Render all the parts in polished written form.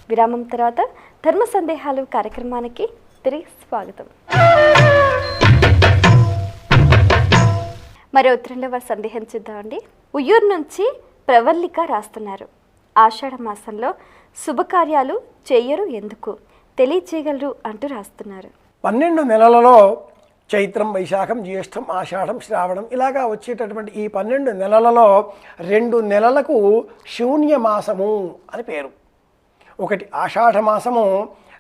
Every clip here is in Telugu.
విరామం తర్వాత ధర్మ సందేహాలు కార్యక్రమానికి తిరిగి స్వాగతం. మరో రెండవ సందేహం చూద్దామండి. ఉయ్యూరు నుంచి ప్రవల్లిక రాస్తున్నారు. ఆషాఢ మాసంలో శుభకార్యాలు చెయ్యరు ఎందుకు తెలియచేయగలరు అంటూ రాస్తున్నారు. 12 నెలలలో చైత్రం, వైశాఖం, జ్యేష్టం, ఆషాఢం, శ్రావణం ఇలాగా వచ్చేటటువంటి ఈ 12 నెలలలో 2 నెలలకు శూన్యమాసము అని పేరు. ఒకటి ఆషాఢ మాసము,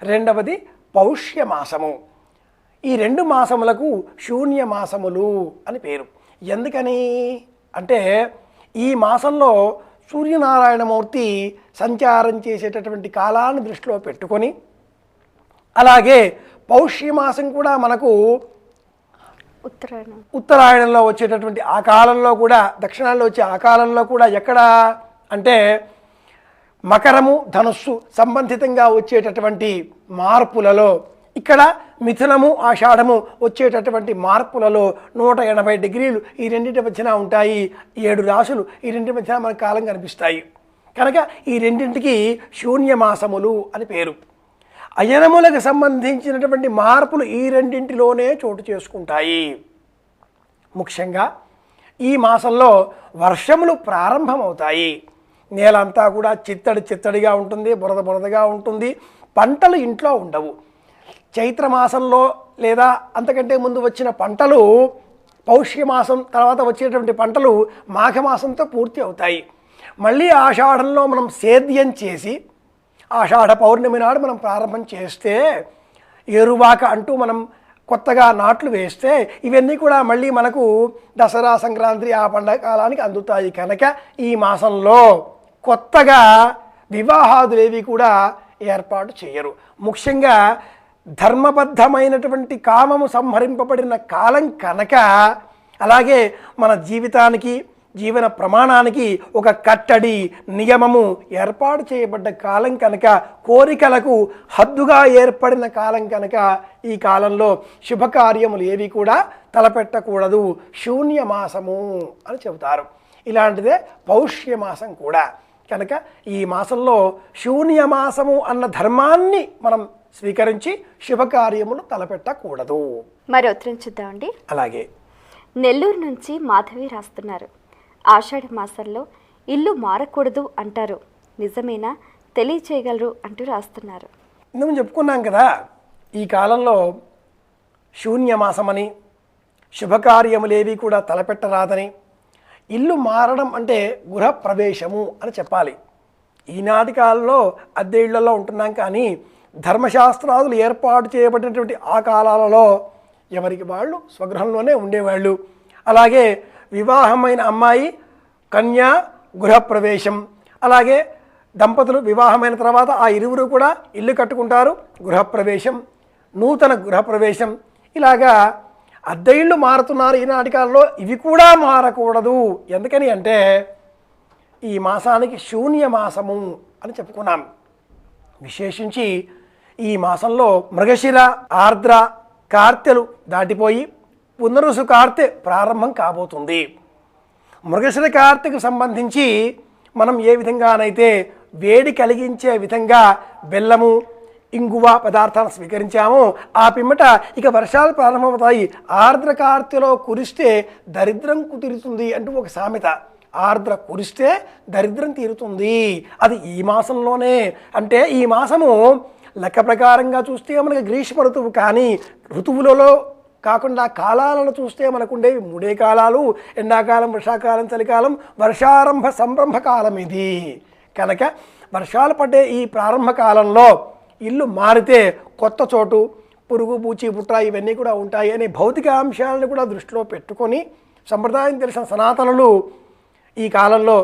రెండవది పౌష్యమాసము. ఈ 2 మాసములకు శూన్యమాసములు అని పేరు. ఎందుకని అంటే ఈ మాసంలో సూర్యనారాయణమూర్తి సంచారం చేసేటటువంటి కాలాన్ని దృష్టిలో పెట్టుకొని, అలాగే పౌష్యమాసం కూడా మనకు ఉత్తరాయణంలో వచ్చేటటువంటి ఆ కాలంలో కూడా, దక్షిణాల్లో వచ్చే ఆ కాలంలో కూడా ఎక్కడ అంటే మకరము, ధనుస్సు సంబంధితంగా వచ్చేటటువంటి మార్పులలో, ఇక్కడ మిథునము, ఆషాఢము వచ్చేటటువంటి మార్పులలో 180 డిగ్రీలు ఈ రెండింటి మధ్యన ఉంటాయి. 7 రాశులు ఈ రెండింటి మధ్యన మనకు కాలం కనిపిస్తాయి. కనుక ఈ రెండింటికి శూన్యమాసములు అని పేరు. అయనములకు సంబంధించినటువంటి మార్పులు ఈ రెండింటిలోనే చోటు చేసుకుంటాయి. ముఖ్యంగా ఈ మాసంలో వర్షములు ప్రారంభమవుతాయి. నేలంతా కూడా చిత్తడిగా ఉంటుంది, బురదగా ఉంటుంది. పంటలు ఇంట్లో ఉండవు. చైత్రమాసంలో లేదా అంతకంటే ముందు వచ్చిన పంటలు పౌష్యమాసం తర్వాత వచ్చేటువంటి పంటలు మాఘమాసంతో పూర్తి అవుతాయి. మళ్ళీ ఆషాఢంలో మనం సేద్యం చేసి ఆషాఢ పౌర్ణమి నాడు మనం ప్రారంభం చేస్తే, ఏరువాక అంటూ మనం కొత్తగా నాట్లు వేస్తే ఇవన్నీ కూడా మళ్ళీ మనకు దసరా, సంక్రాంతి ఆ పండగ కాలానికి అందుతాయి. కనుక ఈ మాసంలో కొత్తగా వివాహాదులేవి కూడా ఏర్పాటు చేయరు. ముఖ్యంగా ధర్మబద్ధమైనటువంటి కామము సంహరింపబడిన కాలం కనుక, అలాగే మన జీవితానికి, జీవన ప్రమాణానికి ఒక కట్టడి, నియమము ఏర్పాటు చేయబడ్డ కాలం కనుక, కోరికలకు హద్దుగా ఏర్పడిన కాలం కనుక ఈ కాలంలో శుభకార్యములు ఏవి కూడా తలపెట్టకూడదు, శూన్యమాసము అని చెబుతారు. ఇలాంటిదే పౌష్యమాసం కూడా. కనుక ఈ మాసంలో శూన్యమాసము అన్న ధర్మాన్ని మనం స్వీకరించి శుభకార్యములు తలపెట్టకూడదు. మరో ఉత్తరం చూద్దామండి. అలాగే నెల్లూరు నుంచి మాధవి రాస్తున్నారు. ఆషాఢ మాసంలో ఇల్లు మారకూడదు అంటారు, నిజమేనా తెలియచేయగలరు అంటూ రాస్తున్నారు. మేము చెప్పుకున్నాం కదా, ఈ కాలంలో శూన్యమాసమని, శుభకార్యములేవి కూడా తలపెట్టరాదని, ఇల్లు మారడం అంటే గృహప్రవేశము అని చెప్పాలి. ఈనాటి కాలంలో అద్దె ఇళ్లలో ఉంటున్నాం, కానీ ధర్మశాస్త్రాదులు ఏర్పాటు చేయబడినటువంటి ఆ కాలాలలో ఎవరికి వాళ్ళు స్వగృహంలోనే ఉండేవాళ్ళు. అలాగే వివాహమైన అమ్మాయి, కన్యా గృహప్రవేశం, అలాగే దంపతులు వివాహమైన తర్వాత ఆ ఇరువురు కూడా ఇల్లు కట్టుకుంటారు, గృహప్రవేశం, నూతన గృహప్రవేశం. ఇలాగా అద్దె ఇళ్ళు మారుతున్నారు ఈనాటి కాలంలో. ఇవి కూడా మారకూడదు. ఎందుకని అంటే ఈ మాసానికి శూన్యమాసము అని చెప్పుకున్నాం. విశేషించి ఈ మాసంలో మృగశిర, ఆర్ద్ర, కార్తెలు దాటిపోయి పునరుసు కార్తె ప్రారంభం కాబోతుంది. మృగశిర కార్తెకు సంబంధించి మనం ఏ విధంగానైతే వేడి కలిగించే విధంగా బెల్లము, ఇంగువ పదార్థాలను స్వీకరించామో ఆ పిమ్మట ఇక వర్షాలు ప్రారంభమవుతాయి. ఆర్ద్ర కార్తెలో కురిస్తే దరిద్రం కుదురుతుంది అంటూ ఒక సామెత. ఆర్ద్ర కురిస్తే దరిద్రం తీరుతుంది. అది ఈ మాసంలోనే. అంటే ఈ మాసము లెక్క ప్రకారంగా చూస్తే మనకి గ్రీష్మ ఋతువు, కానీ ఋతువులలో కాకుండా కాలాలను చూస్తే మనకుండేవి 3 కాలాలు: ఎండాకాలం, వర్షాకాలం, చలికాలం, వర్షారంభ సంరంభ కాలం ఇది. కనుక వర్షాలు పడ్డే ఈ ప్రారంభ కాలంలో ఇల్లు మారితే కొత్త చోటు, పురుగు, పూచి, పుట్ర ఇవన్నీ కూడా ఉంటాయి అనే భౌతిక అంశాలను కూడా దృష్టిలో పెట్టుకొని సంప్రదాయం తెలిసిన సనాతనులు ఈ కాలంలో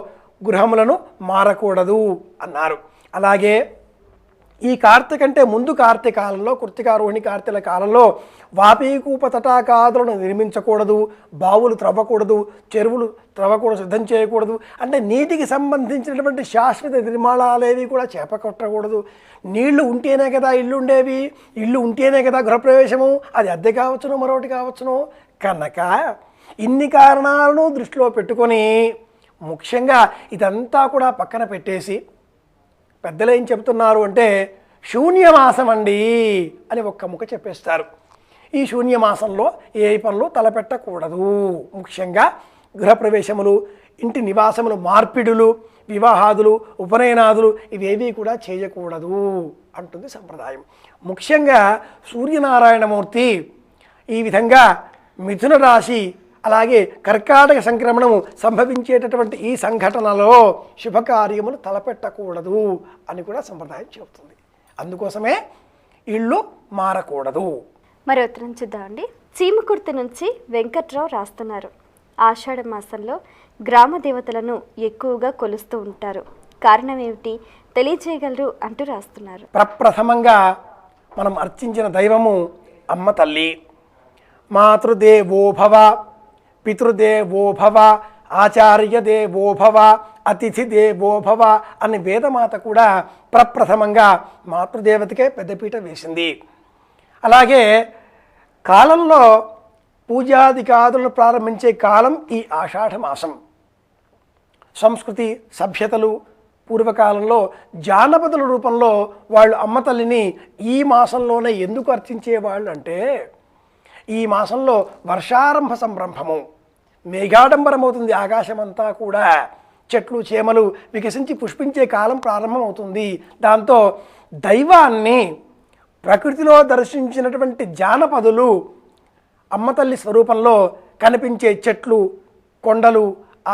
గృహములను మారకూడదు అన్నారు. అలాగే ఈ కార్తె కంటే ముందు కార్తె కాలంలో, కృత్తిక, రోహిణి, కార్తెల కాలంలో వాపీకూప తటాకాదులను నిర్మించకూడదు, బావులు త్రవ్వకూడదు, చెరువులు త్రవ్వకూడదు, సిద్ధం చేయకూడదు. అంటే నీటికి సంబంధించినటువంటి శాశ్వత నిర్మాణాలేవి కూడా చేపకొట్టకూడదు. నీళ్లు ఉంటేనే కదా ఇల్లు ఉండేవి, ఇల్లు ఉంటేనే కదా గృహప్రవేశము, అది అద్దె కావచ్చును, మరొకటి కావచ్చును. కనుక ఇన్ని కారణాలను దృష్టిలో పెట్టుకొని ముఖ్యంగా ఇదంతా కూడా పక్కన పెట్టేసి పెద్దలు ఏం చెప్తున్నారు అంటే శూన్యమాసం అండి అని ఒక్క ముక్క చెప్పేస్తారు. ఈ శూన్యమాసంలో ఏ పనులు తలపెట్టకూడదు. ముఖ్యంగా గృహప్రవేశములు, ఇంటి నివాసములు, మార్పిడులు, వివాహాదులు, ఉపనయనాదులు ఇవేవీ కూడా చేయకూడదు అంటుంది సంప్రదాయం. ముఖ్యంగా సూర్యనారాయణమూర్తి ఈ విధంగా మిథున రాశి అలాగే కర్కాటక సంక్రమణము సంభవించేటటువంటి ఈ సంఘటనలో శుభకార్యములు తలపెట్టకూడదు అని కూడా సంప్రదాయం చెబుతుంది. అందుకోసమే ఇళ్ళు మారకూడదు. మరి ఉత్తరం చూద్దామండి. చీమకుర్తి నుంచి వెంకట్రావు రాస్తున్నారు. ఆషాఢ మాసంలో గ్రామ దేవతలను ఎక్కువగా కొలుస్తూ ఉంటారు. కారణం ఏమిటి తెలియజేయగలరు అంటూ రాస్తున్నారు. ప్రప్రథమంగా మనం అర్చించిన దైవము అమ్మ తల్లి. మాతృదేవోభవ, పితృదేవోభవ, ఆచార్య దేవోభవ, అతిథి దేవోభవ అని వేదమాత కూడా ప్రప్రథమంగా మాతృదేవతకే పెద్దపీట వేసింది. అలాగే కాలంలో పూజాదికాదులను ప్రారంభించే కాలం ఈ ఆషాఢ మాసం. సంస్కృతి సభ్యతలు పూర్వకాలంలో జానపదుల రూపంలో వాళ్ళు అమ్మ తల్లిని ఈ మాసంలోనే ఎందుకు అర్చించేవాళ్ళు అంటే ఈ మాసంలో వర్షారంభ సంరంభము, మేఘాడంబరమవుతుంది. ఆకాశమంతా కూడా చెట్లు చేమలు వికసించి పుష్పించే కాలం ప్రారంభమవుతుంది. దాంతో దైవాన్ని ప్రకృతిలో దర్శించినటువంటి జానపదులు అమ్మ తల్లి స్వరూపంలో కనిపించే చెట్లు, కొండలు,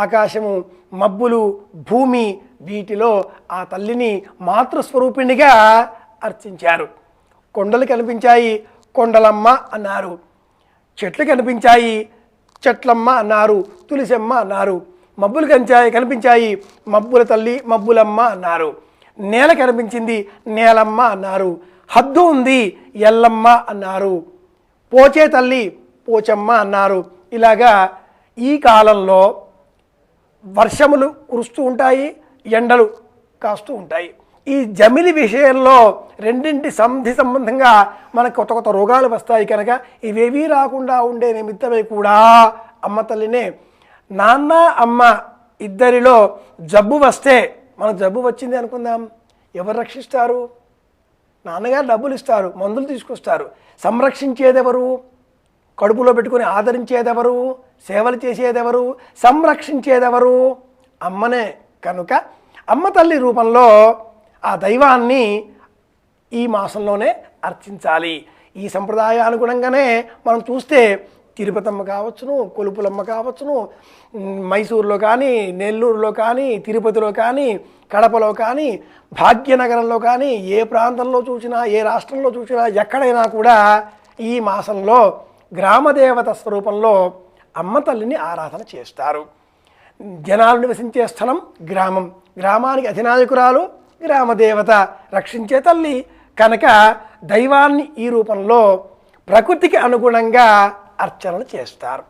ఆకాశము, మబ్బులు, భూమి వీటిలో ఆ తల్లిని మాతృస్వరూపిణిగా అర్చించారు. కొండలు కనిపించాయి, కొండలమ్మ అన్నారు. చెట్లు కనిపించాయి, చెట్లమ్మ అన్నారు. తులసమ్మ అన్నారు. మబ్బులు కనిపించాయి, మబ్బుల తల్లి, మబ్బులమ్మ అన్నారు. నేల కనిపించింది, నేలమ్మ అన్నారు. హద్దు ఉంది, ఎల్లమ్మ అన్నారు. పోచే తల్లి, పోచమ్మ అన్నారు. ఇలాగా ఈ కాలంలో వర్షములు కురుస్తూ ఉంటాయి, ఎండలు కాస్తూ ఉంటాయి. ఈ జమిలి విషయంలో రెండింటి సంబంధంగా మనకు కొత్త కొత్త రోగాలు వస్తాయి కనుక ఇవేవీ రాకుండా ఉండే నిమిత్తమే కూడా అమ్మ తల్లినే. నాన్న అమ్మ ఇద్దరిలో జబ్బు వస్తే, మనకు జబ్బు వచ్చింది అనుకుందాం, ఎవరు రక్షిస్తారు? నాన్నగారు డబ్బులు ఇస్తారు, మందులు తీసుకొస్తారు. సంరక్షించేదెవరు? కడుపులో పెట్టుకుని ఆదరించేదెవరు? సేవలు చేసేదెవరు? సంరక్షించేదెవరు? అమ్మనే. కనుక అమ్మ తల్లి రూపంలో ఆ దైవాన్ని ఈ మాసంలోనే అర్చించాలి. ఈ సంప్రదాయానుగుణంగానే మనం చూస్తే తిరుపతమ్మ కావచ్చును, కొలుపులమ్మ కావచ్చును, మైసూరులో కానీ, నెల్లూరులో కానీ, తిరుపతిలో కానీ, కడపలో కానీ, భాగ్యనగరంలో కానీ, ఏ ప్రాంతంలో చూసినా, ఏ రాష్ట్రంలో చూసినా, ఎక్కడైనా కూడా ఈ మాసంలో గ్రామదేవత స్వరూపంలో అమ్మ తల్లిని ఆరాధన చేస్తారు. జనాలు నివసించే స్థలం గ్రామం, గ్రామానికి అధినాయకురాలు గ్రామదేవత, రక్షించే తల్లి కనుక దైవాన్ని ఈ రూపంలో ప్రకృతికి అనుగుణంగా అర్చనలు చేస్తారు.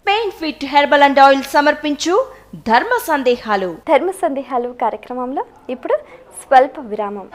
Pain fit herbal and oil సమర్పించు ధర్మ సందేహాలు కార్యక్రమంలో ఇప్పుడు స్వల్ప విరామం.